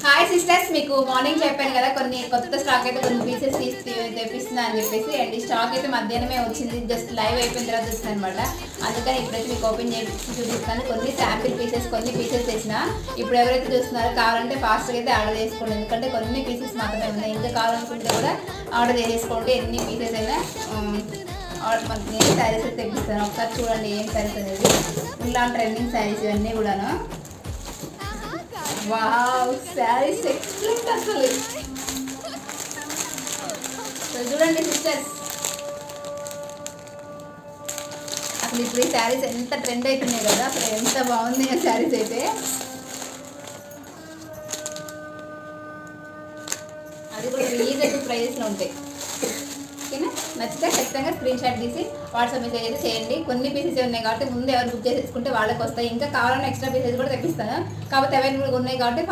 Hi sisters, మీకు morning చెప్పాను కదా కొన్ని కొత్త స్టాక్ అయితే కొన్ని పీసెస్ తెప్పిస్తున్నా అని చెప్పేసి. అండ్ ఈ స్టాక్ అయితే మధ్యాహ్నమే వచ్చింది, జస్ట్ లైవ్ అయిపోయిన తర్వాత వచ్చింది అనమాట. అందుకని ఇప్పుడైతే మీకు ఓపెన్ చేసి చూపిస్తాను. కొన్ని శాంపిల్ పీసెస్ తెచ్చిన. ఇప్పుడు ఎవరైతే చూస్తున్నారో కావాలంటే ఫాస్ట్గా అయితే ఆర్డర్ చేసుకోండి, ఎందుకంటే కొన్ని పీసెస్ మాత్రమే ఉన్నాయి. ఇంకా కావాలనుకుంటే కూడా ఆర్డర్ చేసుకోండి. ఎన్ని పీసెస్ అయినా నేను శారీస్ అయితే తెప్పిస్తాను. ఒకసారి చూడండి ఏం శారీస్ అనేది. ఫుల్ ఆన్ ట్రెండింగ్ శారీస్ ఇవన్నీ కూడాను. వావ్, శారీస్ ఎక్సలెంట్ అసలు. చూడండి సిస్టర్స్, అసలు ఇప్పుడు ఈ శారీస్ ఎంత ట్రెండ్ అవుతున్నాయి కదా, అసలు ఎంత బాగుంది ఆ శారీస్ అయితే. అది కూడా రీజనబుల్ ప్రైజెస్లో ఉంటాయి. ఓకేనా, నచ్చితే ఖచ్చితంగా స్క్రీన్ షాట్ తీసి వాట్సాప్ మెసేజ్ అయితే చేయండి. కొన్ని పీసెస్ ఉన్నాయి కాబట్టి ముందు ఎవరు బుక్ చేసేసుకుంటే వాళ్ళకి వస్తాయి. ఇంకా కావాలన్నా ఎక్స్ట్రా పీసెస్ కూడా తెప్పిస్తాను, కాకపోతే అవైలబుల్గా ఉన్నాయి కాబట్టి